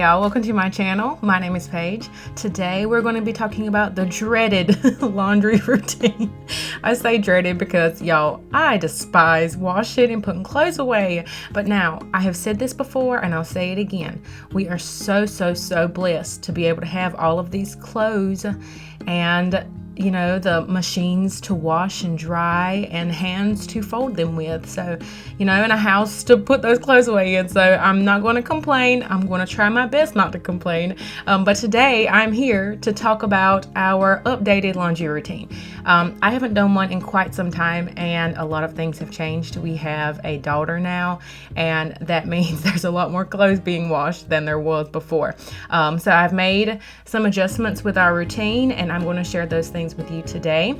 y'all, welcome to my channel. My name is Paige. Today we're going to be talking about the dreaded laundry routine. I say dreaded because y'all, I despise washing and putting clothes away. But now, I have said this before and I'll say it again. We are so blessed to be able to have all of these clothes and the machines to wash and dry and hands to fold them with. So, and a house to put those clothes away in. So I'm not going to complain. I'm going to try my best not to complain. But today I'm here to talk about our updated laundry routine. I haven't done one in quite some time and a lot of things have changed. We have a daughter now and that means there's a lot more clothes being washed than there was before. So I've made some adjustments with our routine and I'm going to share those things with you today.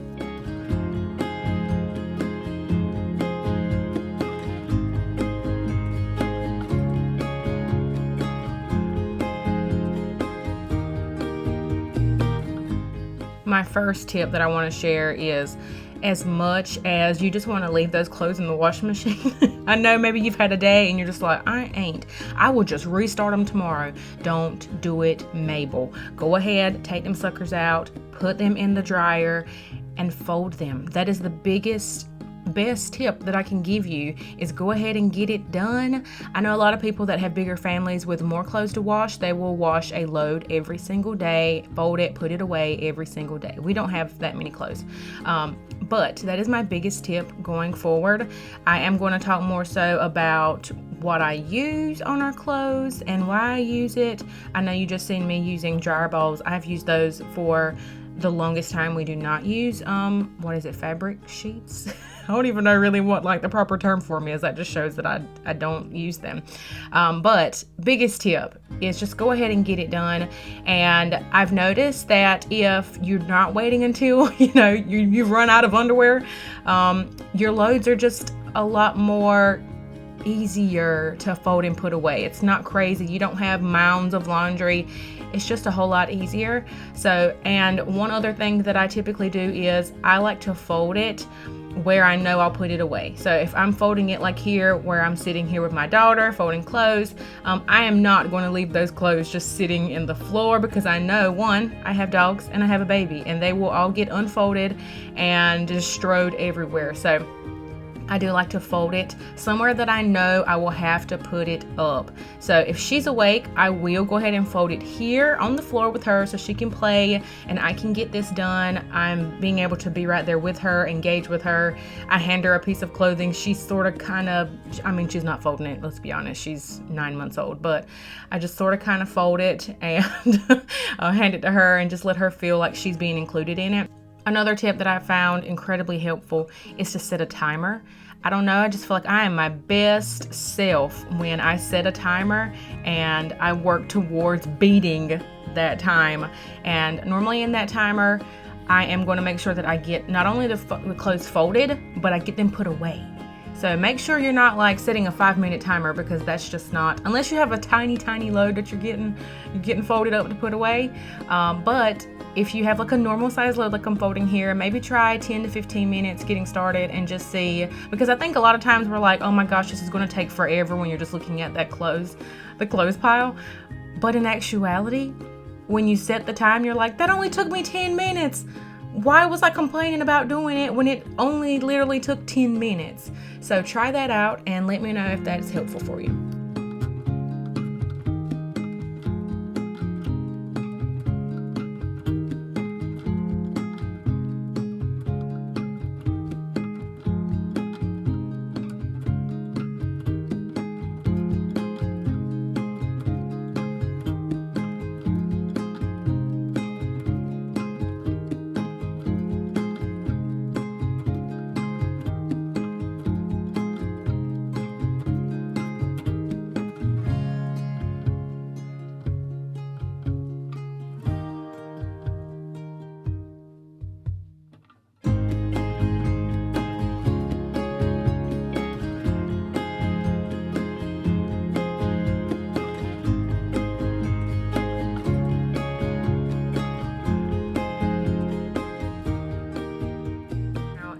My first tip that I want to share is, as much as you just want to leave those clothes in the washing machine, I know maybe you've had a day and you're just like, I will just restart them tomorrow. Don't do it, Mabel. Go ahead, take them suckers out, put them in the dryer and fold them. That is the best tip that I can give you, is go ahead and get it done. I know a lot of people that have bigger families with more clothes to wash. They will wash a load every single day, fold it, put it away every single day. We don't have that many clothes. But that is my biggest tip going forward. I am going to talk more so about what I use on our clothes and why I use it. I know you just seen me using dryer balls. I've used those for the longest time. We do not use fabric sheets. I don't even know really what the proper term for me is. That just shows that I don't use them. But biggest tip is just go ahead and get it done. And I've noticed that if you're not waiting until you've run out of underwear, your loads are just a lot more easier to fold and put away. It's not crazy. You don't have mounds of laundry. It's just a whole lot easier. So, and one other thing that I typically do is I like to fold it where I know I'll put it away. So if I'm folding it like here, where I'm sitting here with my daughter folding clothes, I am not going to leave those clothes just sitting in the floor, because I know, one, I have dogs and I have a baby and they will all get unfolded and just strode everywhere. So I do like to fold it somewhere that I know I will have to put it up. So if she's awake, I will go ahead and fold it here on the floor with her so she can play and I can get this done. I'm being able to be right there with her, engage with her. I hand her a piece of clothing. She's she's not folding it, let's be honest. She's 9 months old, but I just sort of kind of fold it and hand it to her and just let her feel like she's being included in it. Another tip that I found incredibly helpful is to set a timer. I don't know, I just feel like I am my best self when I set a timer and I work towards beating that time. And normally in that timer, I am going to make sure that I get not only the clothes folded, but I get them put away. So make sure you're not setting a 5-minute timer, because that's just not, unless you have a tiny load that you're getting folded up to put away. But if you have a normal size load like I'm folding here, maybe try 10 to 15 minutes getting started and just see, because I think a lot of times we're like, oh my gosh, this is going to take forever when you're just looking at the clothes pile. But in actuality, when you set the time, you're like, that only took me 10 minutes. Why was I complaining about doing it when it only literally took 10 minutes? So try that out and let me know if that's helpful for you.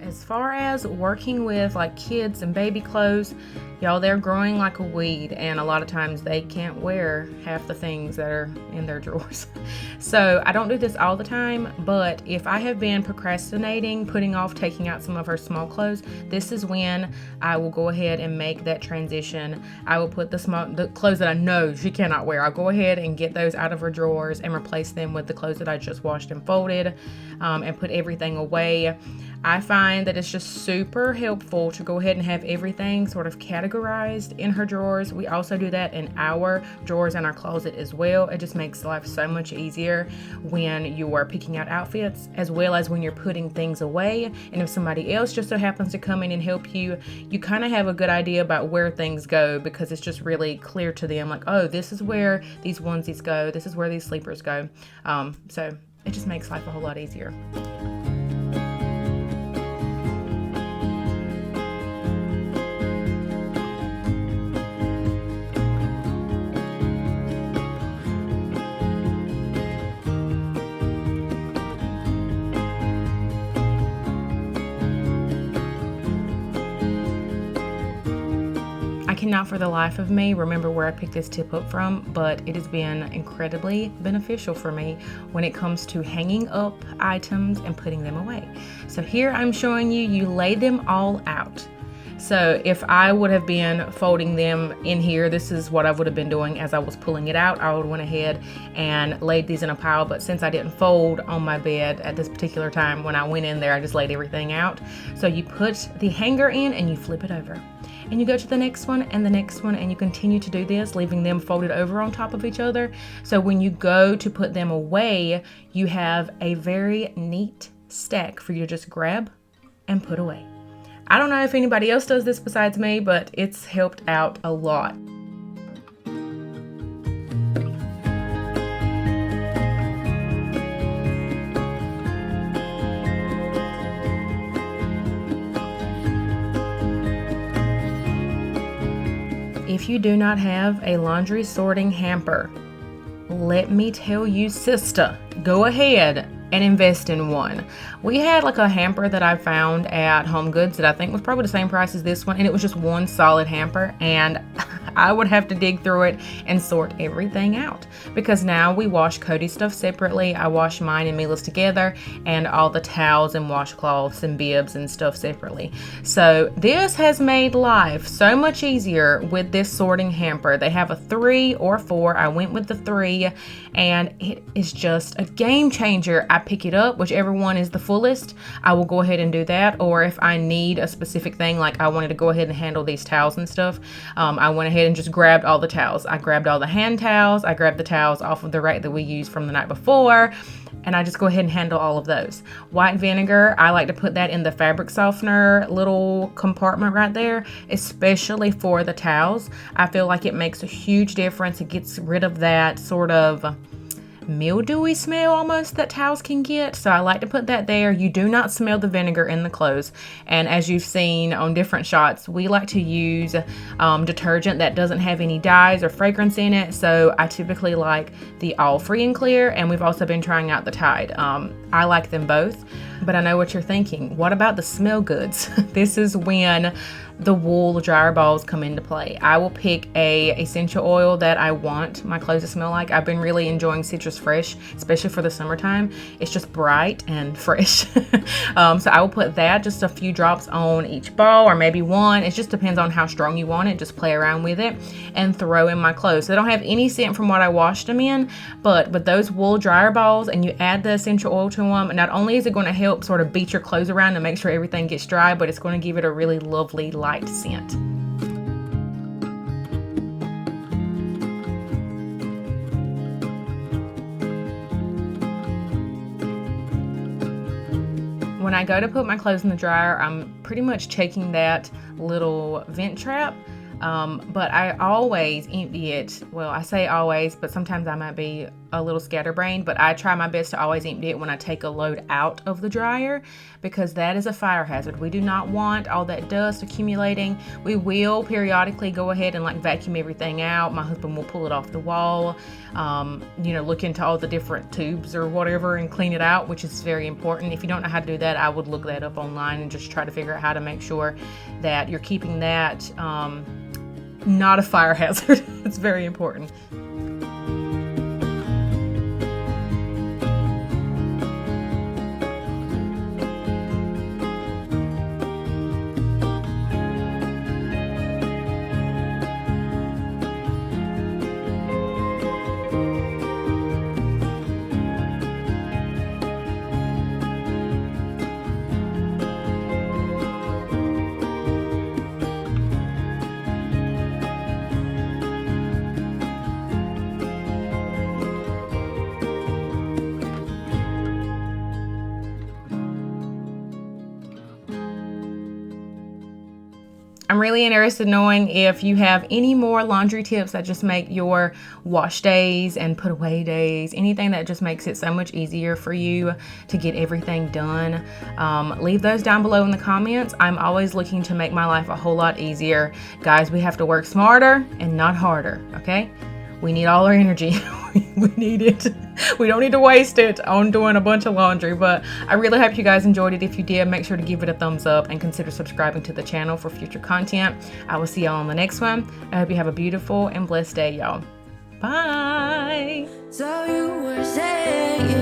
As far as working with kids and baby clothes, Y'all, they're growing like a weed, and a lot of times they can't wear half the things that are in their drawers. So I don't do this all the time, but if I have been procrastinating, putting off taking out some of her small clothes, this is when I will go ahead and make that transition. I will put the clothes that I know she cannot wear. I'll go ahead and get those out of her drawers and replace them with the clothes that I just washed and folded, and put everything away. I find that it's just super helpful to go ahead and have everything sort of categorized in her drawers. We also do that in our drawers and our closet as well. It just makes life so much easier when you are picking out outfits, as well as when you're putting things away. And if somebody else just so happens to come in and help you, you kind of have a good idea about where things go, because it's just really clear to them, like, oh, this is where these onesies go, this is where these sleepers go. So it just makes life a whole lot easier. I cannot for the life of me remember where I picked this tip up from, but it has been incredibly beneficial for me when it comes to hanging up items and putting them away. So here I'm showing you lay them all out. So if I would have been folding them in here, this is what I would have been doing as I was pulling it out. I would have went ahead and laid these in a pile, but since I didn't fold on my bed at this particular time, when I went in there, I just laid everything out. So you put the hanger in and you flip it over. And you go to the next one and the next one, and you continue to do this, leaving them folded over on top of each other. So when you go to put them away, you have a very neat stack for you to just grab and put away. I don't know if anybody else does this besides me, but it's helped out a lot. If you do not have a laundry sorting hamper, let me tell you, sister, go ahead and invest in one. We had like a hamper that I found at Home Goods that I think was probably the same price as this one, and it was just one solid hamper, and I would have to dig through it and sort everything out, because now we wash Cody's stuff separately. I wash mine and Mila's together, and all the towels and washcloths and bibs and stuff separately. So this has made life so much easier with this sorting hamper. They have a 3 or 4. I went with the 3, and it is just a game changer. I pick it up, whichever one is the fullest, I will go ahead and do that. Or if I need a specific thing, like I wanted to go ahead and handle these towels and stuff, I went ahead and just grabbed all the towels. I grabbed all the hand towels. I grabbed the towels off of the rack that we used from the night before, and I just go ahead and handle all of those. White vinegar, I like to put that in the fabric softener little compartment right there, especially for the towels. I feel like it makes a huge difference. It gets rid of that sort of mildewy smell almost that towels can get. So I like to put that there. You do not smell the vinegar in the clothes. And as you've seen on different shots, we like to use detergent that doesn't have any dyes or fragrance in it. So I typically like the All Free and Clear, and we've also been trying out the Tide. I like them both, but I know what you're thinking. What about the smell goods? This is when the wool dryer balls come into play. I will pick a essential oil that I want my clothes to smell like. I've been really enjoying Citrus Fresh, especially for the summertime. It's just bright and fresh. So I will put that, just a few drops on each ball, or maybe one. It just depends on how strong you want it. Just play around with it and throw in my clothes. So they don't have any scent from what I washed them in, but with those wool dryer balls, and you add the essential oil to them, not only is it going to help sort of beat your clothes around to make sure everything gets dry, but it's going to give it a really lovely light scent. When I go to put my clothes in the dryer, I'm pretty much checking that little vent trap. But I always empty it. Well, I say always, but sometimes I might be a little scatterbrained, but I try my best to always empty it when I take a load out of the dryer, because that is a fire hazard. We do not want all that dust accumulating. We will periodically go ahead and like vacuum everything out. My husband will pull it off the wall, look into all the different tubes or whatever and clean it out, which is very important. If you don't know how to do that, I would look that up online and just try to figure out how to make sure that you're keeping that not a fire hazard. It's very important. I'm really interested in knowing if you have any more laundry tips that just make your wash days and put away days, anything that just makes it so much easier for you to get everything done. Leave those down below in the comments. I'm always looking to make my life a whole lot easier. Guys, we have to work smarter and not harder, okay? We need all our energy. We need it. We don't need to waste it on doing a bunch of laundry, but I really hope you guys enjoyed it. If you did, make sure to give it a thumbs up and consider subscribing to the channel for future content. I will see y'all on the next one. I hope you have a beautiful and blessed day, y'all. Bye. So you were saying